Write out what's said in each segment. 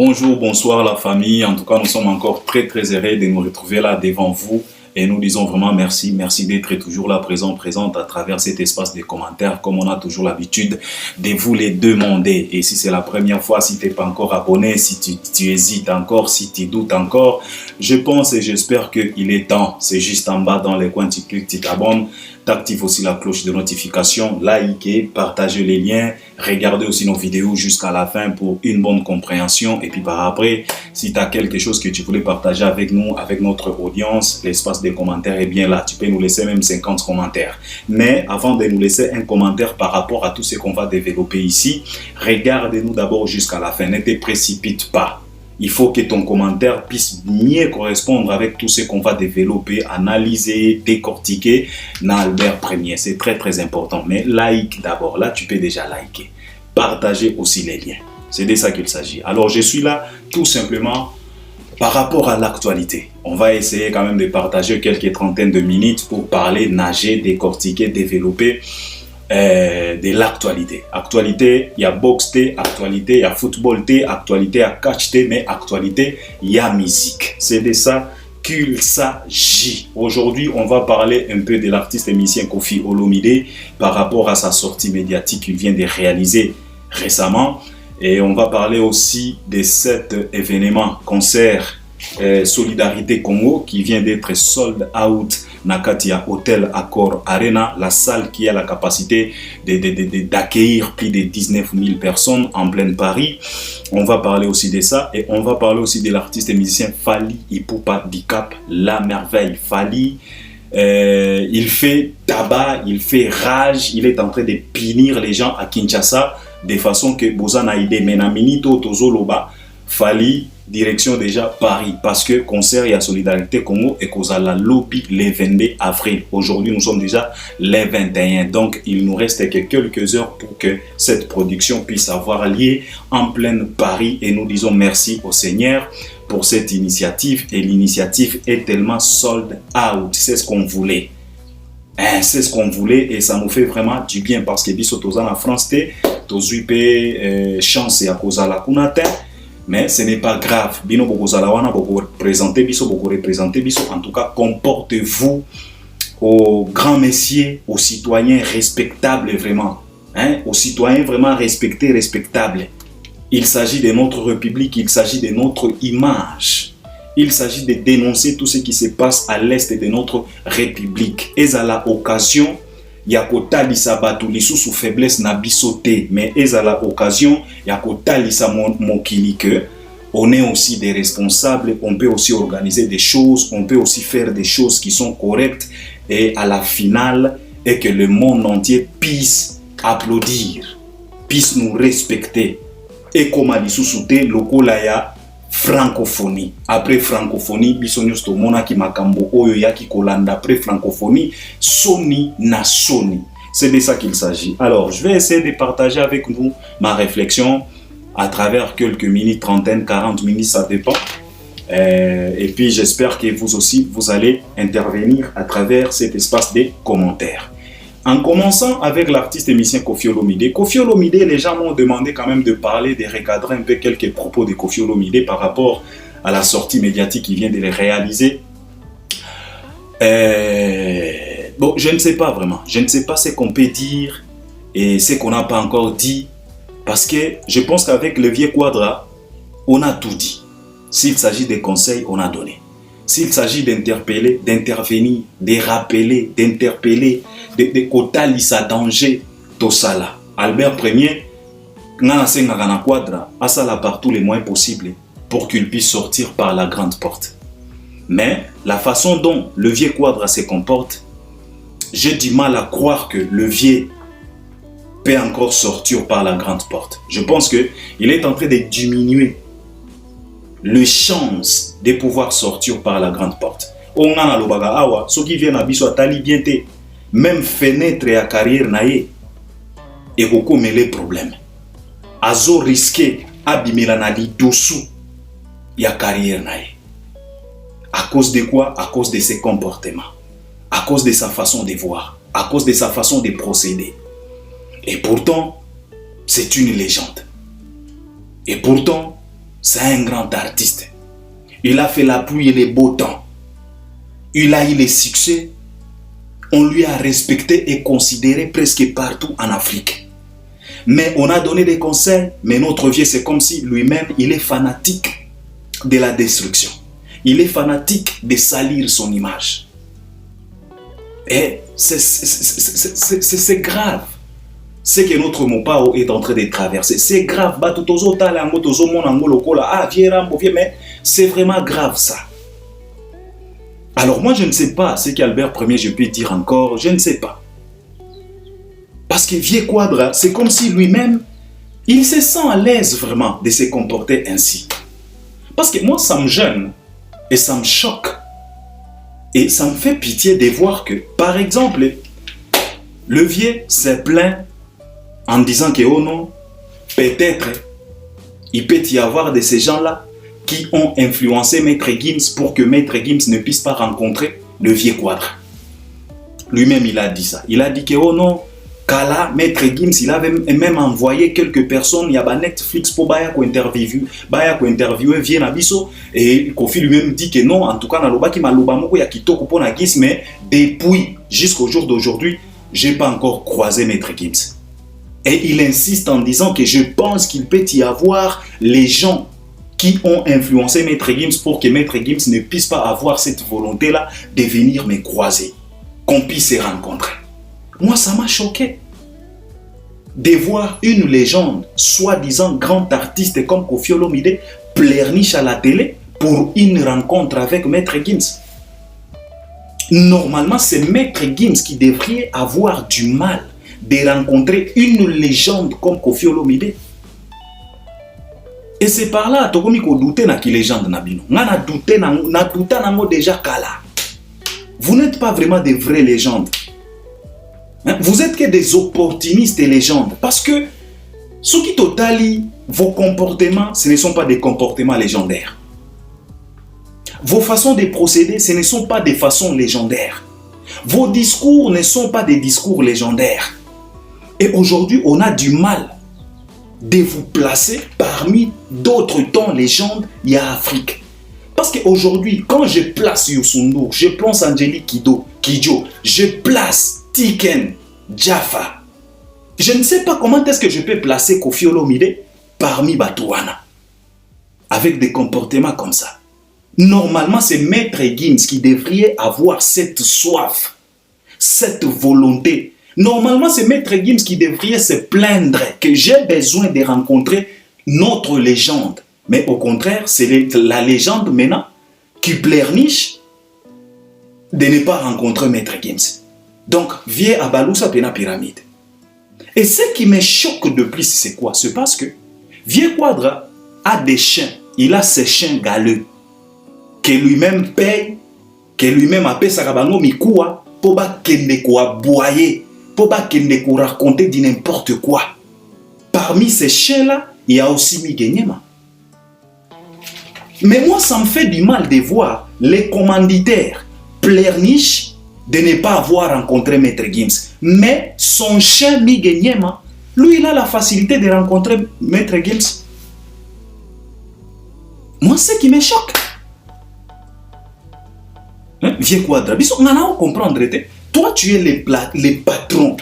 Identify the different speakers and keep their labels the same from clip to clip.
Speaker 1: Bonjour, bonsoir la famille. En tout cas, nous sommes encore très heureux de nous retrouver là devant vous. Et nous disons vraiment merci. Merci d'être toujours là, présente à travers cet espace de commentaires, comme on a toujours l'habitude de vous les demander. Et si c'est la première fois, si tu n'es pas encore abonné, si tu hésites encore, si tu doutes encore, je pense et j'espère qu'il est temps. C'est juste en bas dans les coins, tu cliques, tu t'abonnes. Active aussi la cloche de notification, likez, partagez les liens, regardez aussi nos vidéos jusqu'à la fin pour une bonne compréhension. Et puis par après, si tu as quelque chose que tu voulais partager avec nous, avec notre audience, l'espace des commentaires est bien là. Tu peux nous laisser même 50 commentaires. Mais avant de nous laisser un commentaire par rapport à tout ce qu'on va développer ici, regardez-nous d'abord jusqu'à la fin. Ne te précipite pas. Il faut que ton commentaire puisse mieux correspondre avec tout ce qu'on va développer, analyser, décortiquer dans Albert Premier. C'est très important. Mais like d'abord. Là, tu peux déjà liker. Partager aussi les liens. C'est de ça qu'il s'agit. Alors, je suis là tout simplement par rapport à l'actualité. On va essayer quand même de partager quelques trentaines de minutes pour parler, nager, décortiquer, développer de l'actualité. Actualité, il y a boxe T, actualité, il y a football T, actualité, il y a catch T, mais actualité, il y a musique. C'est de ça qu'il s'agit. Aujourd'hui, on va parler un peu de l'artiste et musicien Koffi Olomide par rapport à sa sortie médiatique qu'il vient de réaliser récemment. Et on va parler aussi de cet événement, concert Solidarité Congo qui vient d'être sold out Nakatia Hotel Accor Arena, la salle qui a la capacité d'accueillir plus de 19 000 personnes en plein Paris. On va parler aussi de ça et on va parler aussi de l'artiste et musicien Fally Ipupa Dicap, la merveille. Fally, il fait tabac, il fait rage, il est en train de punir les gens à Kinshasa de façon que Bozana Ide Menaminito Tozoloba Fally direction déjà Paris parce que concert et à Solidarité Congo et Kozala Lobby le 22 avril. Aujourd'hui, nous sommes déjà le 21. Donc, il nous reste que quelques heures pour que cette production puisse avoir lieu en plein Paris. Et nous disons merci au Seigneur pour cette initiative. Et l'initiative est tellement sold out. C'est ce qu'on voulait. C'est ce qu'on voulait et ça nous fait vraiment du bien parce que biso tozana France T, tozuipe chance à Kozala Kunate. Mais ce n'est pas grave. Bino Bokozalawana, beaucoup représenter biso, beaucoup représenter biso. En tout cas, comportez-vous aux grands messieurs, aux citoyens respectables vraiment. Aux citoyens vraiment respectés, respectables. Il s'agit de notre République, il s'agit de notre image. Il s'agit de dénoncer tout ce qui se passe à l'est de notre République. Et à l'occasion, Yakota Lisabatu sous faiblesse na bisoté, mais à l'occasion, Yakota Lisa Mokili que on est aussi des responsables, on peut aussi organiser des choses, on peut aussi faire des choses qui sont correctes et à la finale, et que le monde entier puisse applaudir, puisse nous respecter. Et comme a dit sous-souté, lokolaya francophonie. Après francophonie, bisonyos to mona ki makambo oyo yaki kolanda. Après francophonie, soni na soni. C'est de ça qu'il s'agit. Alors, je vais essayer de partager avec vous ma réflexion à travers quelques minutes, 30, 40 minutes, ça dépend. Et puis, j'espère que vous aussi, vous allez intervenir à travers cet espace des commentaires. En commençant avec l'artiste et musicien Koffi Olomide. Koffi Olomide, les gens m'ont demandé quand même de parler, de recadrer un peu quelques propos de Koffi Olomide par rapport à la sortie médiatique qu'il vient de les réaliser. Bon, je ne sais pas vraiment. Je ne sais pas ce qu'on peut dire et ce qu'on n'a pas encore dit. Parce que je pense qu'avec le vieux Quadra, on a tout dit. S'il s'agit des conseils, on a donné. S'il s'agit d'interpeller, d'intervenir, de rappeler, d'interpeller, de kotalisa danger, tout ça là. Albert Premier, Ngana Quadra, a ça là par tous les moyens possibles pour qu'il puisse sortir par la grande porte. Mais la façon dont le vieux Quadra se comporte, j'ai du mal à croire que le vieux peut encore sortir par la grande porte. Je pense qu'il est en train de diminuer les chances de pouvoir sortir par la grande porte. On a le baga awa, ceux qui viennent à biso atali bien te, même fenêtre à carrière naie, et beaucoup mais les problèmes. Azo risqué abimela na li dessous ya carrière naie. À cause de quoi? À cause de ses comportements, à cause de sa façon de voir, à cause de sa façon de procéder. Et pourtant, c'est une légende. Et pourtant, C'est un grand artiste. Il a fait la pluie et les beaux temps. Il a eu les succès. On lui a respecté et considéré presque partout en Afrique. Mais on a donné des conseils, mais notre vieux, c'est comme si lui-même, il est fanatique de la destruction. Il est fanatique de salir son image. Et c'est grave. C'est que notre Mopao est en train de traverser. C'est grave. Mais c'est vraiment grave ça. Alors moi je ne sais pas ce qu'Albert Ier je peux dire encore. Je ne sais pas. Parce que Vieux Quadra, c'est comme si lui-même, il se sent à l'aise vraiment de se comporter ainsi. Parce que moi ça me gêne et ça me choque. Et ça me fait pitié de voir que, par exemple, le vieux s'est plaint en disant que, oh non, peut-être, il peut y avoir de ces gens-là qui ont influencé Maître Gims pour que Maître Gims ne puisse pas rencontrer le Vieux Quadra. Lui-même, il a dit ça. Il a dit que, oh non, Kala, Maître Gims, il avait même envoyé quelques personnes, il y a Netflix pour interviewer Vieux Nabiso, et Kofi lui-même dit que non, en tout cas, il y a Kitoko pour Gims, mais depuis jusqu'au jour d'aujourd'hui, je n'ai pas encore croisé Maître Gims. Et il insiste en disant que je pense qu'il peut y avoir les gens qui ont influencé Maître Gims pour que Maître Gims ne puisse pas avoir cette volonté-là de venir me croiser, qu'on puisse se rencontrer. Moi, ça m'a choqué de voir une légende, soi-disant grand artiste comme Koffi Olomide, pleurniche à la télé pour une rencontre avec Maître Gims. Normalement, c'est Maître Gims qui devrait avoir du mal de rencontrer une légende comme Koffi Olomide. Et c'est par là que je douter de qui légende nabino. Na douté déjà kala. Vous n'êtes pas vraiment des vraies légendes. Vous êtes que des opportunistes et légendes. Parce que ce qui totalise vos comportements, ce ne sont pas des comportements légendaires. Vos façons de procéder, ce ne sont pas des façons légendaires. Vos discours ne sont pas des discours légendaires. Et aujourd'hui, on a du mal de vous placer parmi d'autres temps légendes il y a Afrique. Parce qu'aujourd'hui, quand je place Youssou N'Dour, je place Angélique Kidjo, je place Tiken Jaffa, je ne sais pas comment est-ce que je peux placer Koffi Olomide parmi Batouana avec des comportements comme ça. Normalement, c'est Maître Gims qui devrait avoir cette soif, cette volonté. Normalement, c'est Maître Gims qui devrait se plaindre que j'ai besoin de rencontrer notre légende. Mais au contraire, c'est la légende maintenant qui pleurniche de ne pas rencontrer Maître Gims. Donc, viens à Balousa Pena Pyramide. Et ce qui me choque de plus, c'est quoi? C'est parce que Vieux Quadra a des chiens. Il a ses chiens galeux que lui-même paye, que lui-même appelle Sarabango Mikoua pour pas qu'il ne quoi boyer, pour pas qu'il ne quoi raconter de n'importe quoi. Parmi ces chiens-là, il y a aussi Miguenyema. Mais moi, ça me fait du mal de voir les commanditaires pleurniches de ne pas avoir rencontré Maître Gims. Mais son chien Miguenyema, lui, il a la facilité de rencontrer Maître Gims. Moi, c'est ce qui me choque. Vieux Quadra, on a comprendre. Toi, tu es le patron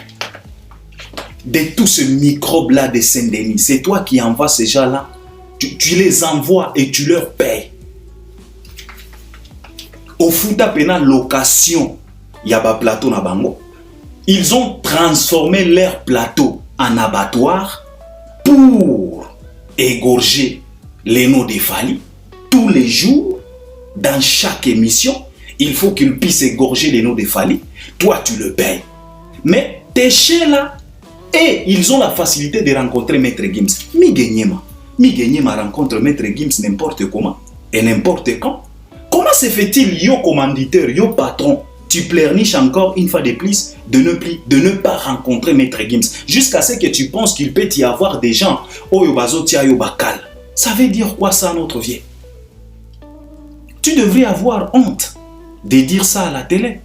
Speaker 1: de tout ce microbe-là de Saint-Denis. C'est toi qui envoies ces gens-là. Tu les envoies et tu leur payes. Au Fouta Pena location, il y a un plateau na bango. Ils ont transformé leur plateau en abattoir pour égorger les noms des Fali. Tous les jours, dans chaque émission, il faut qu'ils puissent égorger les noms des Fali. Toi, tu le payes. Mais tes chiens là, et ils ont la facilité de rencontrer Maître Gims. Miguenyema rencontre Maître Gims n'importe comment et n'importe quand. Comment se fait-il, yo commanditaire, yo patron, tu pleurniches encore une fois de plus de ne pas rencontrer Maître Gims jusqu'à ce que tu penses qu'il peut y avoir des gens Oyo Bazotia yo Bakal. Ça veut dire quoi ça, notre vieux? Tu devrais avoir honte de dire ça à la télé.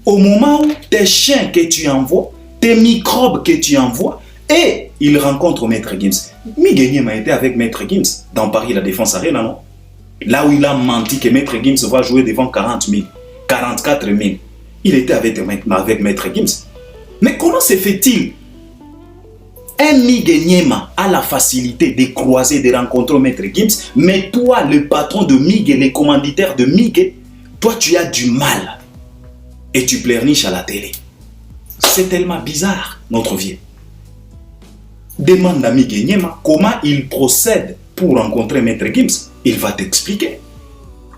Speaker 1: Au moment où tes chiens que tu envoies, tes microbes que tu envoies, et il rencontre Maître Gims. Miguel a été avec Maître Gims dans Paris, la Défense Arena, non? Là où il a menti que Maître Gims va jouer devant 40 000, 44 000. Il était avec Maître Gims. Mais comment se fait-il? Un Miguel a la facilité de croiser, de rencontrer Maître Gims, mais toi, le patron de Miguel, le commanditaire de Miguel, toi, tu as du mal et tu pleurniches à la télé. C'est tellement bizarre, notre vieux. Demande à Miguel comment il procède pour rencontrer Maître Gims. Il va t'expliquer.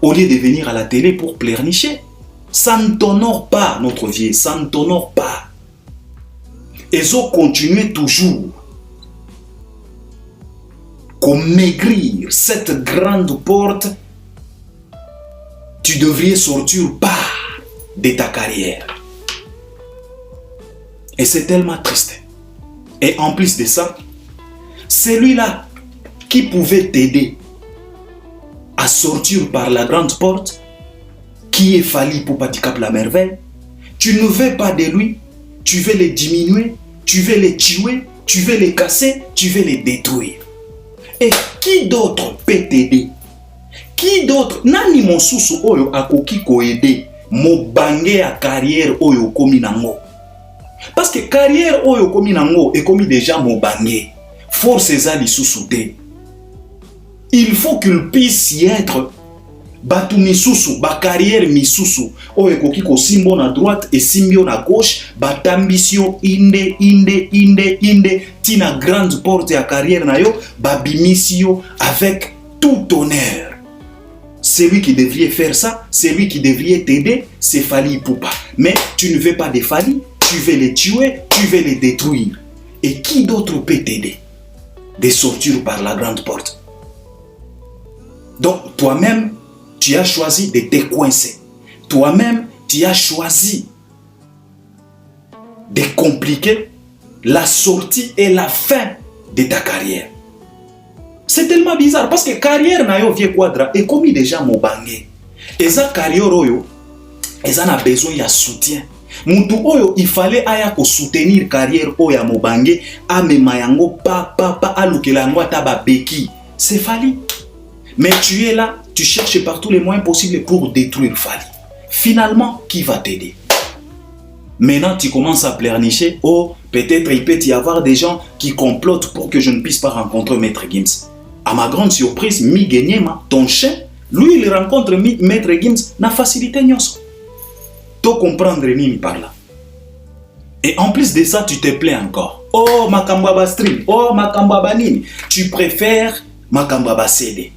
Speaker 1: Au lieu de venir à la télé pour pleurnicher, ça ne t'honore pas, notre vieux, ça ne t'honore pas. Ils ont continué toujours comme maigrir cette grande porte. Tu devrais sortir par de ta carrière. Et c'est tellement triste. Et en plus de ça, celui-là qui pouvait t'aider à sortir par la grande porte, qui est Fally Ipupa du Cap La Merveille, tu ne veux pas de lui, tu veux les diminuer, tu veux les tuer, tu veux les casser, tu veux les détruire. Et qui d'autre peut t'aider? Qui d'autre? Nani mosusu oyo akoki ko aider mo bange a carrière oyo komi nango? Parce que carrière oyo komi nango et komi déjà mo bange. Force eza lisusu te. Il faut qu'il puisse y être batu misusu, ba carrière misusu oyo koki ko simbo na droite et simbio na gauche, ba ambition inde tina grande porte à carrière na yo, ba bimisio avec tout honneur. Celui qui devrait faire ça, celui qui devrait t'aider, c'est Fally Ipupa. Mais tu ne veux pas de Fally, tu veux les tuer, tu veux les détruire. Et qui d'autre peut t'aider de sortir par la grande porte? Donc toi-même, tu as choisi de te coincer. Toi-même, tu as choisi de compliquer la sortie et la fin de ta carrière. C'est tellement bizarre parce que carrière na yo vie quadra et comme déjà mo bangé. Et ça carrière oyo, et ça a besoin de soutien. Mutu oyo il fallait aya ko soutenir carrière oyo mo bangé a mema yango pa alukela yango taba beki. C'est Fally. Mais tu es là, tu cherches par tous les moyens possibles pour détruire Fally. Finalement, qui va t'aider? Maintenant, tu commences à pleurnicher. Oh, peut-être il peut y avoir des gens qui complotent pour que je ne puisse pas rencontrer Maître Gims. À ma grande surprise, Miguel Niema, ton chien, lui, il rencontre Maître Gims na facilité nyonso. Tu comprendre nini par là. Et en plus de ça, tu te plains encore. Oh, Makambaba stream. Oh, Makambaba nini. Tu préfères Makambaba CD.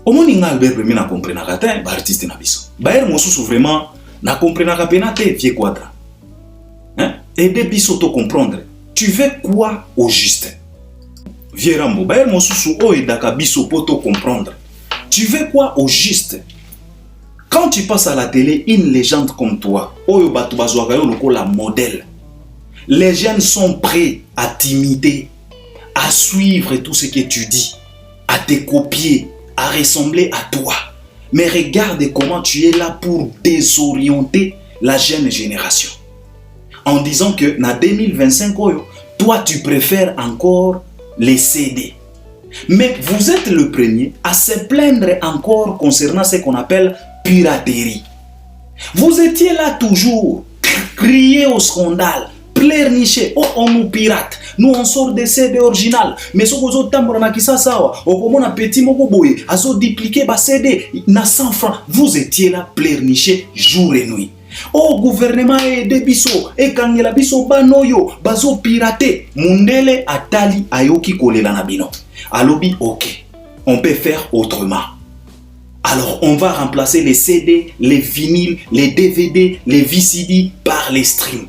Speaker 1: Au moins, Albert Bremi n'a compris na katin, ba artiste na biso. Baer mosusu vraiment na compris na kapena te vie quadra. Hein? Aider biso to comprendre. Tu veux quoi au juste? Vieux Rambo, baer mosusu o edaka biso po to comprendre. Tu veux quoi au juste? Quand tu passes à la télé, une légende comme toi, oyo batu bazwaka yo lokola modèle. Les jeunes sont prêts à t'imiter, à suivre tout ce que tu dis, à te copier, à ressembler à toi. Mais regarde comment tu es là pour désorienter la jeune génération. En disant que dans 2025, toi tu préfères encore les CD. Mais vous êtes le premier à se plaindre encore concernant ce qu'on appelle piraterie. Vous étiez là toujours, crier au scandale, pleurnicher, oh on nous pirate, nous on sort des CD original, mais ce que vous avez na kisasa wa, on a petit moko boye, azo dupliquer ba CD na 100 francs, vous étiez là pleurnicher jour et nuit. Oh gouvernement et debiso et kangela biso banoyo bazo pirater, mundele atali ayoki kolela na bino. Alobi ok, on peut faire autrement. Alors on va remplacer les CD, les vinyles, les DVD, les VCD par les streams.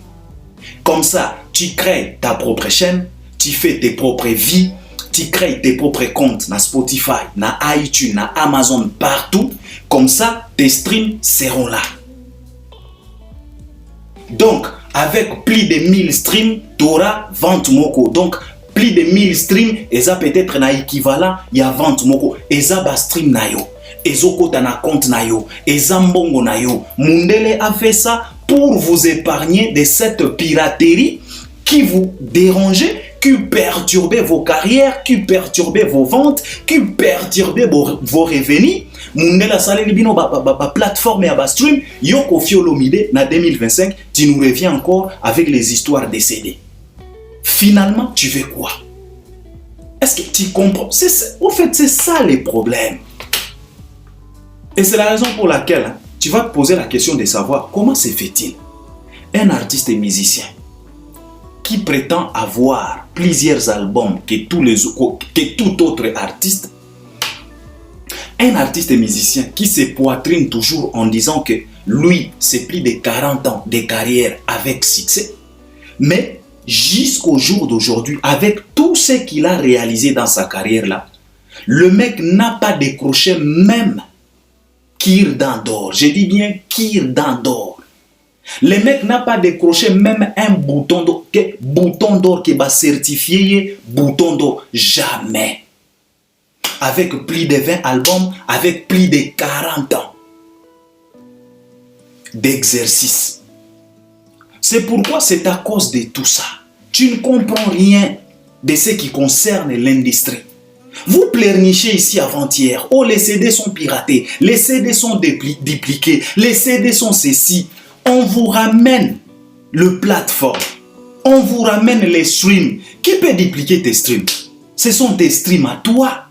Speaker 1: Comme ça, tu crées ta propre chaîne, tu fais tes propres vies, tu crées tes propres comptes na Spotify, na iTunes, na Amazon, partout. Comme ça, tes streams seront là. Donc, avec plus de 1000 streams, tu auras 20 moko. Donc, plus de 1000 streams, et ça peut-être na équivalent, il y a 20 moko. Et ça, ba stream na yo. Et ça, na compte na yo. Et ça, mbongo na yo. Mundele a fait ça pour vous épargner de cette piraterie qui vous dérangeait, qui perturbait vos carrières, qui perturbait vos ventes, qui perturbait vos revenus. Mundela Salé Libino, plateforme et à stream, Yoko Fiolomide, na 2025, tu nous reviens encore avec les histoires des CD. Finalement, tu veux quoi? Est-ce que tu comprends? Au fait, c'est ça les problèmes. Et c'est la raison pour laquelle tu vas te poser la question de savoir comment se fait-il un artiste et musicien qui prétend avoir plusieurs albums que tout autre artiste, un artiste et musicien qui se poitrine toujours en disant que lui, c'est plus de 40 ans de carrière avec succès, mais jusqu'au jour d'aujourd'hui, avec tout ce qu'il a réalisé dans sa carrière-là, le mec n'a pas décroché même Kirdan d'or. Je dis bien Kirdan d'or. Le mec n'a pas décroché même un bouton d'or qui va certifier bouton d'or. Jamais. Avec plus de 20 albums, avec plus de 40 ans d'exercice. C'est pourquoi c'est à cause de tout ça. Tu ne comprends rien de ce qui concerne l'industrie. Vous pleurnichez ici avant-hier. Oh, les CD sont piratés. Les CD sont dupliqués. Les CD sont ceci. On vous ramène le plateforme. On vous ramène les streams. Qui peut dupliquer tes streams? Ce sont tes streams à toi.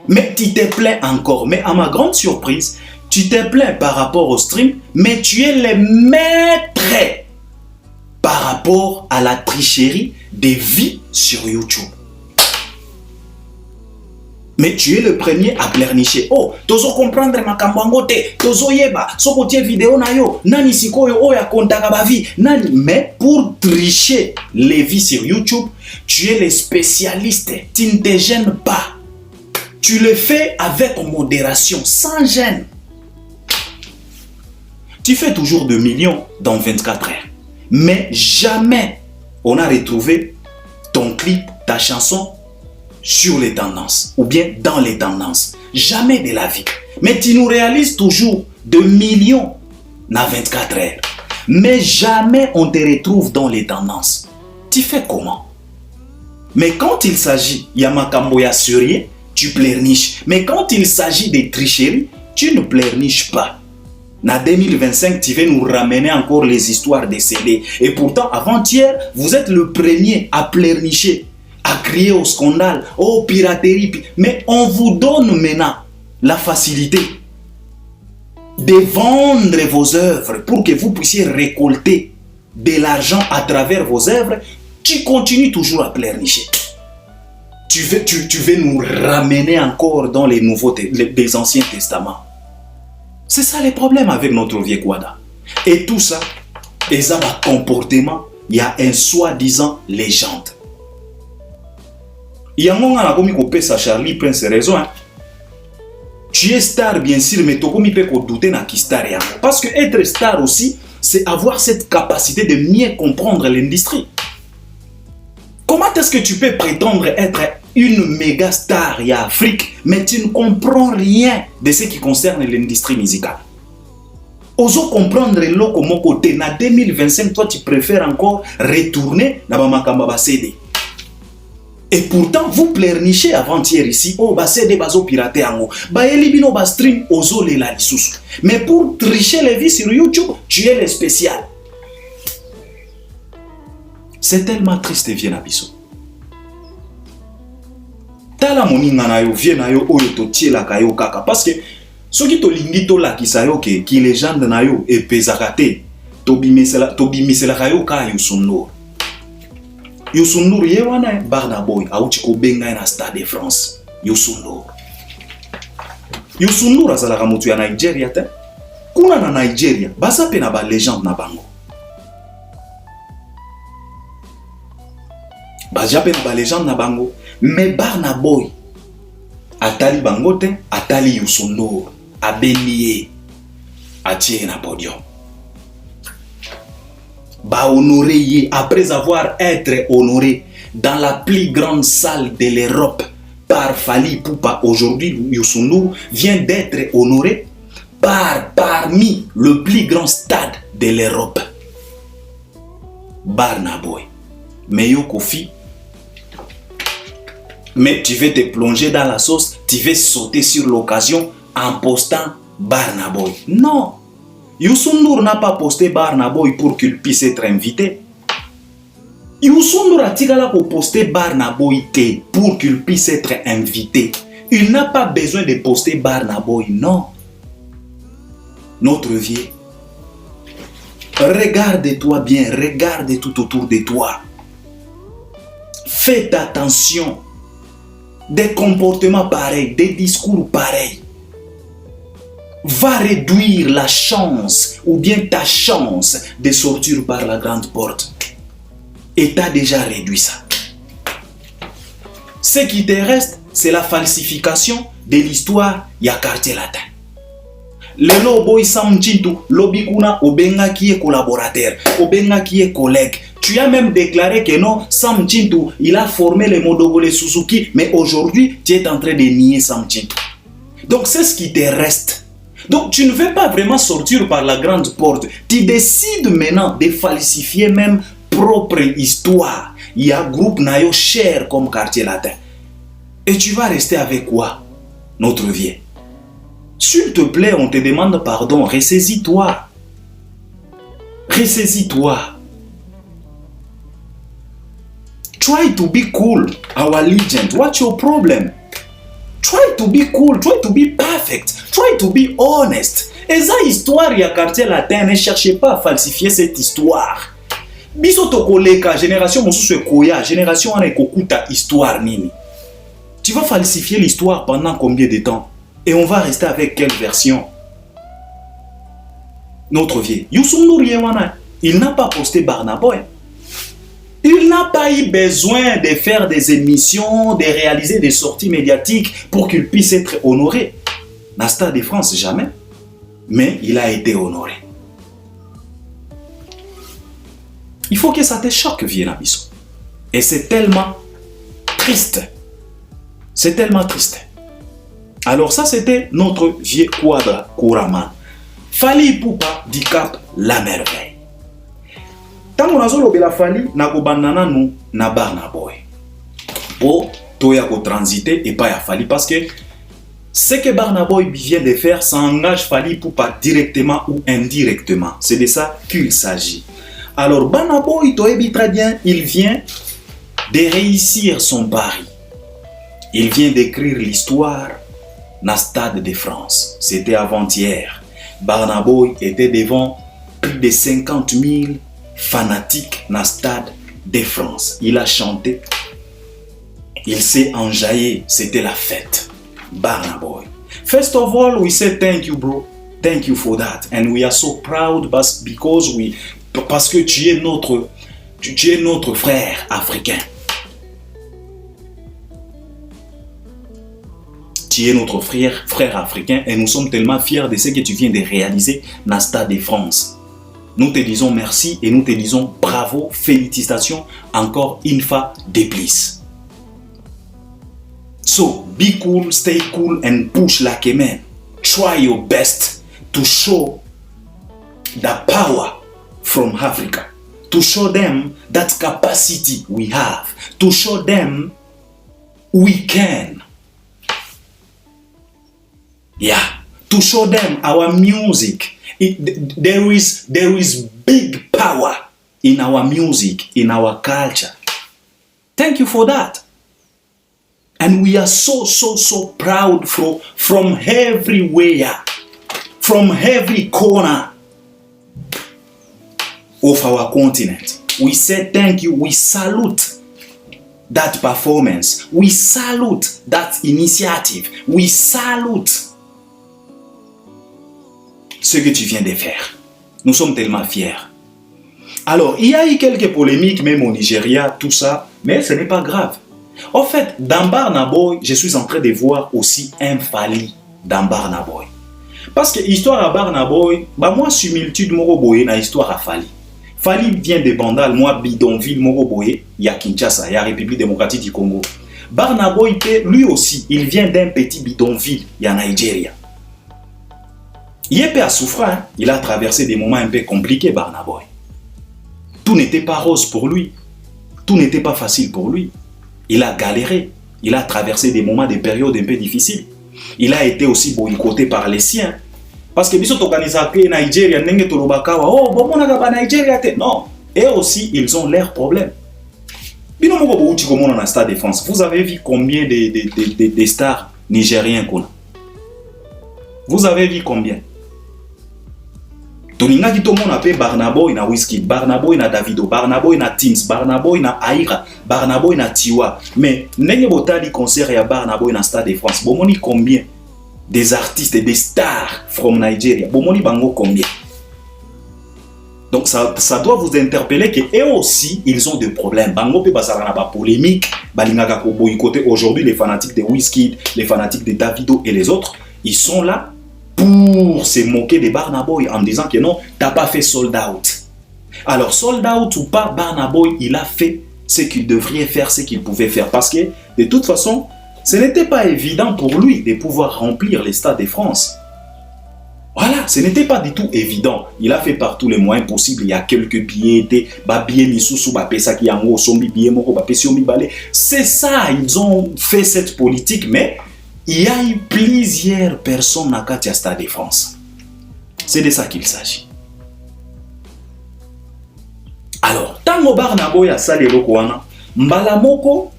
Speaker 1: Mais tu te plains encore. Mais à ma grande surprise, tu te plains par rapport au stream, mais tu es le maître par rapport à la tricherie des vies sur YouTube. Mais tu es le premier à pleurnicher. Oh, tozo comprendre ma kambangote, tozo yeba, sokotie vidéo na yo, nani sikoyo oya kontaka ba vie, nani. Mais pour tricher les vies sur YouTube, tu es le spécialiste. Tu ne te gênes pas. Tu le fais avec modération, sans gêne. Tu fais toujours 2 millions dans 24 heures. Mais jamais on a retrouvé ton clip, ta chanson sur les tendances ou bien dans les tendances. Jamais de la vie. Mais tu nous réalises toujours 2 millions dans 24 heures. Mais jamais on te retrouve dans les tendances. Tu fais comment? Mais quand il s'agit, Yamakambo ya sérieux, tu pleurniches. Mais quand il s'agit de tricheries, tu ne pleurniches pas. En 2025, tu vas nous ramener encore les histoires des CD. Et pourtant, avant-hier, vous êtes le premier à pleurnicher, à crier au scandale, au piraterie. Mais on vous donne maintenant la facilité de vendre vos œuvres pour que vous puissiez récolter de l'argent à travers vos œuvres. Tu continues toujours à pleurnicher. Tu veux nous ramener encore dans les des Anciens Testaments. C'est ça les problèmes avec notre vieux Kwada. Et tout ça, et ça va comportement, il y a un soi-disant légende. Il y a un moment où on ça Charlie prend ses raisons. Tu es star bien sûr, mais tu peux douter na qui star. Parce que être star aussi, c'est avoir cette capacité de mieux comprendre l'industrie. Comment est-ce que tu peux prétendre être une méga star en Afrique, mais tu ne comprends rien de ce qui concerne l'industrie musicale? Oso comprendre l'eau comme mon côté. En 2025, toi, tu préfères encore retourner dans ma CD. Et pourtant, vous pleurnichez avant-hier ici. Oh, bah CD, bazo piraté en haut. Bah, elibino, bah stream, oso les la sous. Mais pour tricher les vies sur YouTube, tu es le spécial. C'est tellement triste, viens à biso. Tala moninga na yo, viens na yo, oyo to tiela kayo kaka. Parce que, ce qui to lingi to la kisayo ke, ki légende na yo, e pezakate, to bimisela kayo ka Youssou. Youssou N'Dour ye wana Burna Boy, auti ko benga na Stade de France. Youssou N'Dour. Youssou N'Dour azalaka motu ya Nigeria te. Kuna na Nigeria, baza pe na ba légende na bango. Baza pe na ba légende na bango. Mais Burna Boy atali bangote, atali Youssou N'Dour, abeniye, atie na podium. Ba honoré après avoir été honoré dans la plus grande salle de l'Europe par Fally Ipupa. Aujourd'hui, Youssou N'Dour vient d'être honoré parmi le plus grand stade de l'Europe. Burna Boy. Mais yo Kofi, Mais tu veux te plonger dans la sauce, tu veux sauter sur l'occasion en postant Burna Boy. Non. Youssou N'Dour n'a pas posté Burna Boy pour qu'il puisse être invité. Youssou N'Dour a tigala pour poster Burna Boy pour qu'il puisse être invité. Il n'a pas besoin de poster Burna Boy, non. Notre vieux, regarde-toi bien, regarde tout autour de toi. Faites attention. Des comportements pareils, des discours pareils va réduire la chance ou bien ta chance de sortir par la grande porte. Et tu as déjà réduit ça. Ce qui te reste, c'est la falsification de l'histoire ya quartier latin. Le loboy Sam Chintu, lobikuna obenga qui est collaborateur, obenga qui est collègue. Tu as même déclaré que non, Sam Chintu, il a formé les Modogole Suzuki, mais aujourd'hui, tu es en train de nier Sam Chintu. Donc c'est ce qui te reste. Donc tu ne veux pas vraiment sortir par la grande porte. Tu décides maintenant de falsifier même propre histoire. Il y a un groupe nayo cher comme quartier latin. Et tu vas rester avec quoi, notre vieux? S'il te plaît, on te demande pardon. Ressaisis-toi. Ressaisis-toi. Try to be cool, our legend. What's your problem? Try to be cool. Try to be perfect. Try to be honest. Et ça, histoire, il y a quartier latin. Ne cherchez pas à falsifier cette histoire. Biso tokoleka, génération mosusu koya, génération ane kokuta histoire nini. Tu vas falsifier l'histoire pendant combien de temps? Et on va rester avec quelle version? Notre vieux. Youssou N'Dour Yewana, il n'a pas posté Burna Boy. Il n'a pas eu besoin de faire des émissions, de réaliser des sorties médiatiques pour qu'il puisse être honoré. Dans Stade de France, jamais. Mais il a été honoré. Il faut que ça te choque, vieux Nabiso. Et c'est tellement triste. C'est tellement triste. Alors ça, c'était notre vieux Quadra Kouraman. Fally Ipupa du Cap La Merveille. Tant qu'on a zolo la Fally, na ko banana nou na Burna Boy. Pour toya ko transiter et pas ya Fally parce que ce que Burna Boy vient de faire, ça engage Fally Ipupa directement ou indirectement. C'est de ça qu'il s'agit. Alors Burna Boy, toyebi très bien, il vient de réussir son pari. Il vient d'écrire l'histoire dans le Stade de France. C'était avant-hier. Burna Boy était devant plus de 50 000 fanatiques dans le Stade de France. Il a chanté. Il s'est enjaillé. C'était la fête. Burna Boy. First of all, we say thank you, bro. Thank you for that. And we are so proud parce que tu es notre frère africain. Tu es notre frère africain et nous sommes tellement fiers de ce que tu viens de réaliser dans le Stade de France. Nous te disons merci et nous te disons bravo, félicitations encore une fois de plus. So, be cool, stay cool and push like a man. Try your best to show the power from Africa. To show them that capacity we have. To show them we can. Yeah, to show them our music. There is big power in our music, in our culture. Thank you for that. And we are so proud from everywhere, from every corner of our continent. We say thank you, we salute that performance, we salute that initiative, we salute ce que tu viens de faire. Nous sommes tellement fiers. Alors, il y a eu quelques polémiques, même au Nigeria, tout ça, mais ce n'est pas grave. En fait, dans Burna Boy, je suis en train de voir aussi un Fally dans Burna Boy. Parce que l'histoire à Burna Boy, moi, similitude moro boye na histoire à Fally. Fally vient de Bandal, moi, bidonville moro boye, il y a Kinshasa, il y a République démocratique du Congo. Burna Boy, lui aussi, il vient d'un petit bidonville, il y a Nigeria. Il est peu à souffrir, hein? Il a traversé des moments un peu compliqués, Burna Boy. Tout n'était pas rose pour lui. Tout n'était pas facile pour lui. Il a galéré. Il a traversé des moments, des périodes un peu difficiles. Il a été aussi boycotté par les siens. Parce que biso tokanisa ke Nigeria nenge tolobakawa oh bomona ba Nigeria te non. Et aussi ils ont leurs problèmes. Bino moko bouti komona na Stade de France. Vous avez vu combien de stars nigériens qu'on a? Vous avez vu combien? Toninga ki tomona pe Barnaboy na Wizkid, Barnaboy na Davido, Barnaboy na Tins, Barnaboy na Aïra, Barnaboy na Tiwa. Mais nenge botali concert ya Barnaboy na Stade de France. Bomoni combien des artistes et des stars from Nigeria? Bomoni bango combien? Donc ça doit vous interpeller que eux aussi ils ont des problèmes. Bango pe basara na ba polémique, balingaka ko boycotter aujourd'hui les fanatiques de Wizkid, les fanatiques de Davido et les autres, ils sont là pour se moquer de Burna Boy en disant que non, t'as pas fait sold out. Alors sold out ou pas, Burna Boy, il a fait ce qu'il devrait faire, ce qu'il pouvait faire. Parce que de toute façon, ce n'était pas évident pour lui de pouvoir remplir les stades de France. Voilà, ce n'était pas du tout évident. Il a fait par tous les moyens possibles. Il y a quelques billets, c'est ça, ils ont fait cette politique, mais il y a eu plusieurs personnes à Katia Stade de France. C'est de ça qu'il s'agit. Alors, tango Burna Boy a salé Rokoana, Mbalamoko,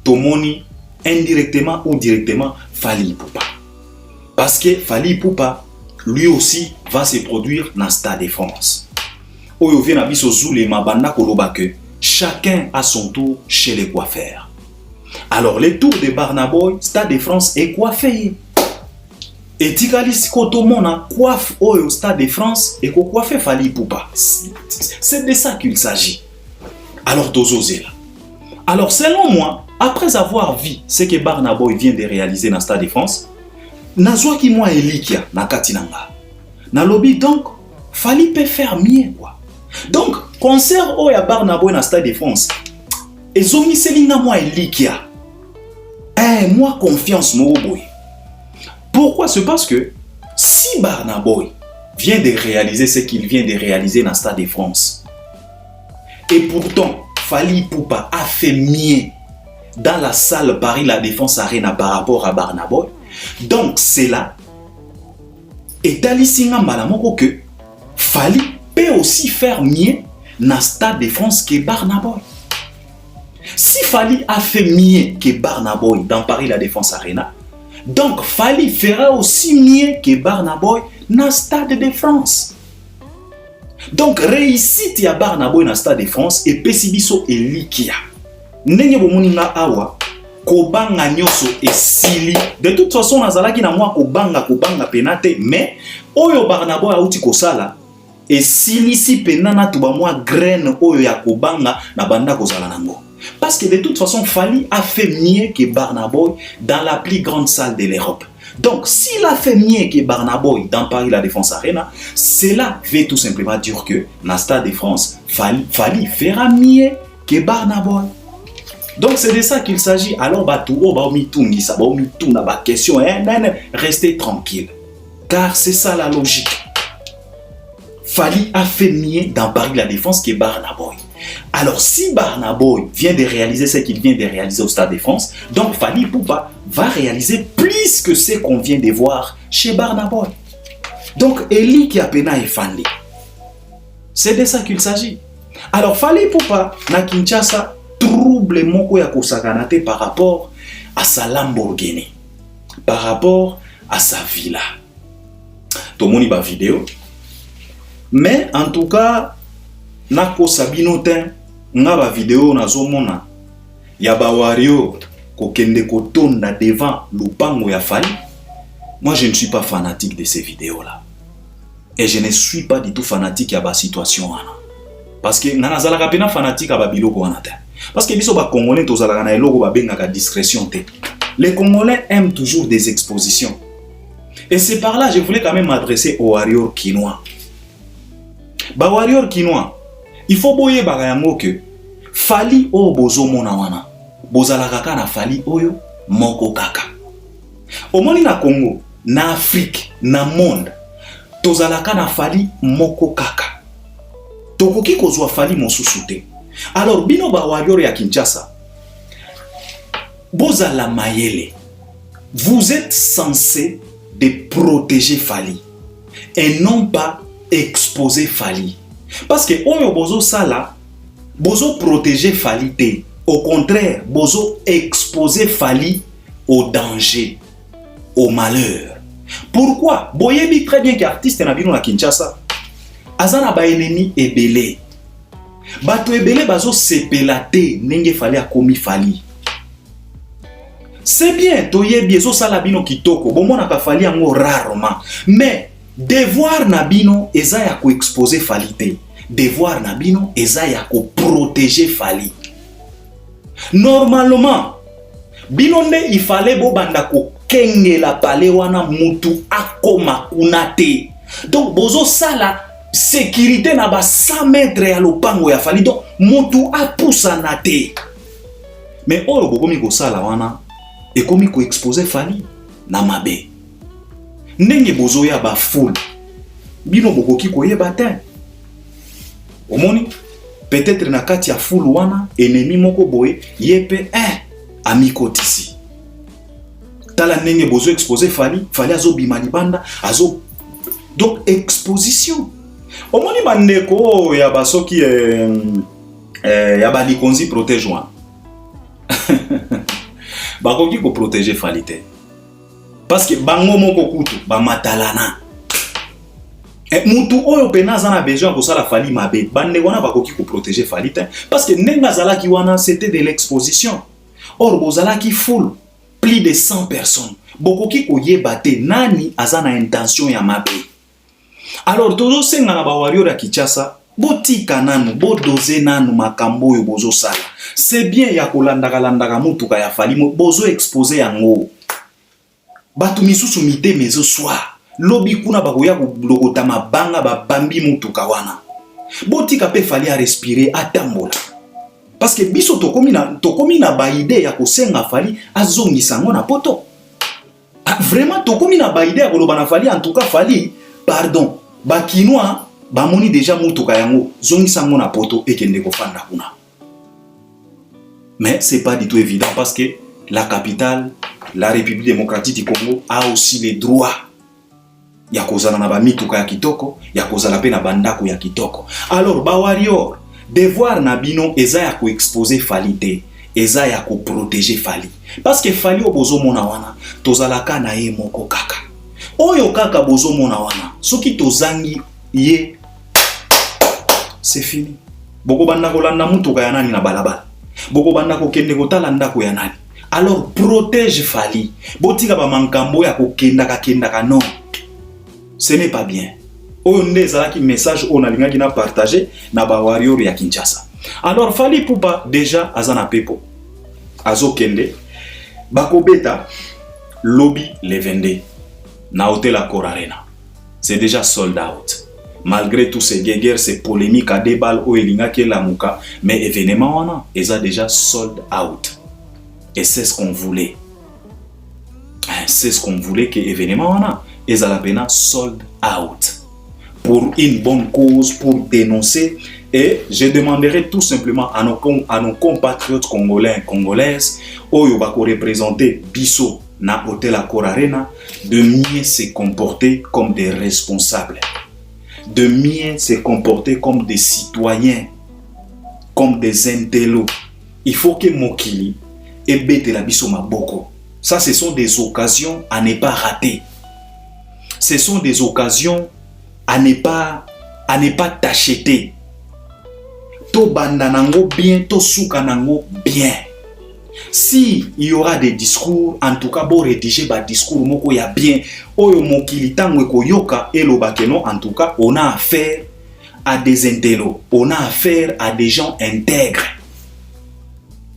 Speaker 1: Tomoni, indirectement ou directement, Fally Ipupa. Parce que Fally Ipupa, lui aussi, va se produire dans Stade de France. Oyo vient à biso zoulé mabanda koloba que chacun a son tour chez les coiffeurs. Alors, le tour de Burna Boy, Stade de France est coiffé. Et Tigalis Kotomona coiffe au Stade de France et qu'on coiffe Fally Ipupa. C'est de ça qu'il s'agit. Alors, dosozela. Alors, selon moi, après avoir vu ce que Burna Boy vient de réaliser dans Stade de France, Nazwa ki moi elikia na katinanga. Na lobby donc, Fally peut faire mieux quoi. Donc, concert au ya Burna Boy dans Stade de France. Et zomi selinga moi elikia. Moi confiance mo boy. Pourquoi? C'est parce que si Burna Boy vient de réaliser ce qu'il vient de réaliser dans Stade de France, et pourtant Fally Ipupa a fait mieux dans la salle Paris La Défense Arena par rapport à Burna Boy, donc c'est là et talisinga malamoko que Fally peut aussi faire mieux dans Stade de France que Burna Boy. Si Fally a fait mieux que Burna Boy dans Paris La Défense Arena, donc Fally fera aussi mieux que Burna Boy dans Stade de France. Donc réussite ya Burna Boy dans Stade de France et pesibiso elikia. Ndenge bomuninga awa kobanga nyoso esili. De toute façon nazalaki na mwa kobanga penate, mais oyo Burna Boy auti kosala esili si penana tuba mwa graine oyo ya kobanga na banda kozala nango. Parce que de toute façon, Fally a fait mieux que Burna Boy dans la plus grande salle de l'Europe. Donc, s'il a fait mieux que Burna Boy dans Paris La Défense Arena, cela veut tout simplement dire que dans le Stade de France, Fally fera mieux que Burna Boy. Donc, c'est de ça qu'il s'agit. Alors, question, restez tranquille. Car c'est ça la logique. Fally a fait mieux dans Paris La Défense que Burna Boy. Alors, si Burna Boy vient de réaliser ce qu'il vient de réaliser au Stade de France, donc Fally Ipupa va réaliser plus que ce qu'on vient de voir chez Burna Boy. Donc, Eli qui a pena et Fandi. C'est de ça qu'il s'agit. Alors, Fally Ipupa, na Kinshasa, trouble moko ya kosakanate par rapport à sa Lamborghini, par rapport à sa villa. Tout le monde va vidéo. Mais, en tout cas, Nako Sabino ten nga ba vidéo nazomona ya ba wario kokende kotonda devant lupango ya Fally. Moi je ne suis pas fanatique de ces vidéos là. Et je ne suis pas du tout fanatique ya ba situation wana. Parce que nanazalaka pena fanatique ya ba biloko wana te. Parce que biso ba congolais tozalaka na eloko ba bengaka discrétion te. Les Congolais aiment toujours des expositions. Et c'est par là je voulais quand même m'adresser aux warriors quinois. Ba warriors quinois, il faut boyer bagayango que Fally o bozo mona wana bozalaka ka na Fally oyo moko kaka. Omoni na Congo, na Afrique, na monde, tozalaka na Fally moko kaka. Tokoki kozwa Fally mosusu te. Alors bino ba warrior ya Kinshasa, bozala mayele. Vous êtes censé de protéger Fally et non pas exposer Fally. Parce que oyo bozo sala, bozo protéger Fally te. Au contraire, bozo exposer Fally au danger, au malheur. Pourquoi? Boyebi très bien qu'artiste na bino na Kinshasa, azana ba ennemi ebele. Bato ebele bazo sepelate nenge Fally akomi Fally. C'est bien, toyebi ezo sala bino kitoko, bomona ka Fally yango rarement. Mais devoir na bino eza ya ko exposer Fally te. Devoir na bino eza ya ko protéger Fally. Normalement, binonde il fallait bo banda ko kengela pale wana mutu akoma kunate. Donc bozo sala sécurité na ba 100 mètres ya lopango ya Fally. Donc mutu apusa nate. Mais oyo bokomi ko sala wana e komi ko exposer Fally na mabe. Ndenge bozo ya ba foule. Bino bokoki ko yeba te. Omoni? Peut-être na kati ya foule wana ennemi moko boye yepe amikotisi. Tala ndenge bozo exposer Fally azo bima libanda azo. Donc exposition. Omoni bandeko ya basoki ya balikonzi protège wana. Bakoki ko protéger Fally te. Parce que bango moko kutu ba matalana. Mutu oyo pena zana besoin ko sala Fally mabe. Bande wana bakoki ko protéger Fally te parce que nenga zala ki wana c'était de l'exposition. Or bozala ki full plus de 100 personnes. Bokoki ko yebate nani azana intention ya mabe. Alors tozo senga na ba warrior ya Kinshasa, botika nanu, bodoze nanu makambo yo bozo sala. C'est bien ya kolandaka mutuka ya Fally bozo exposer yango. Batu misusu mite mezo soir. Lobi kuna bakoya kulokota mabanga babambi mutuka wana. Botika pe Fally a respirer atambola. Parce que biso tokomi na ba idée ya kosenga Fally azongisa ngo na poto. Vraiment tokomi na ba idée ya koloba na Fally en tout cas Fally pardon. Ba Kinois ba moni déjà mutuka yango zongisa ngo na poto ekende kofanda kuna. Mais c'est pas du tout évident parce que la capitale, la République démocratique du Congo a aussi les droits. Ya kozala na ba mituka ya kitoko, ya kozala pe na bandako ya kitoko. Alors ba warrior, devoir na bino eza ya ko exposer Fally te, eza ya ko protéger Fally. Parce que Fally obozo mona wana, tozalaka na ye moko kaka. Oyo kaka bozo mona wana, soki tozangi ye, c'est fini. Boko banda kolanda mutuka ya nani na balabala. Boko banda ko kende kotala ndako ya nani. Alors protège Fally. Botika ba mankambo ya ko kendaka non. Ce n'est pas bien. On est là qui message on a linga na partager na ba warrior ya Kinshasa. Alors Fally Ipupa déjà azana pepo. Azo kende bako beta lobby le 22 na Hotel Accor Arena. C'est déjà sold out. Malgré tous ces guerres, ces polémiques à débat au elinga ke lamuka, mais événement wana eza déjà sold out. Et c'est ce qu'on voulait. C'est ce qu'on voulait que événement wana ezalapena sold out pour une bonne cause, pour dénoncer. Et je demanderai tout simplement à nos compatriotes congolais et congolaises oyo bako représenter biso na Hotel Accor Arena de mieux se comporter comme des responsables, de mieux se comporter comme des citoyens, comme des intellos. Il faut que mokili ebete la biso maboko. Ça, ce sont des occasions à ne pas rater. Ce sont des occasions à ne pas t'acheter. To bandanango bien, to soukanango bien. Si il y aura des discours, en tout cas, bon rédiger ba discours moko ya bien. Oyo mokili tango ko yoka elo bakeno, en tout cas, on a affaire à des intellos, on a affaire à des gens intègres.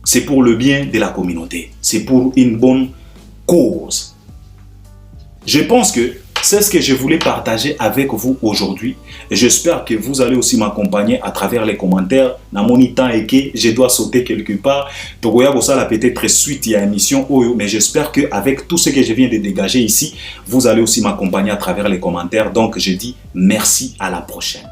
Speaker 1: C'est pour le bien de la communauté, c'est pour une bonne cause. Je pense que c'est ce que je voulais partager avec vous aujourd'hui. Et j'espère que vous allez aussi m'accompagner à travers les commentaires. Na moni temps et que je dois sauter quelque part. Togoya Bossala peut-être suite à l'émission Oyo. Mais j'espère qu'avec tout ce que je viens de dégager ici, vous allez aussi m'accompagner à travers les commentaires. Donc je dis merci, à la prochaine.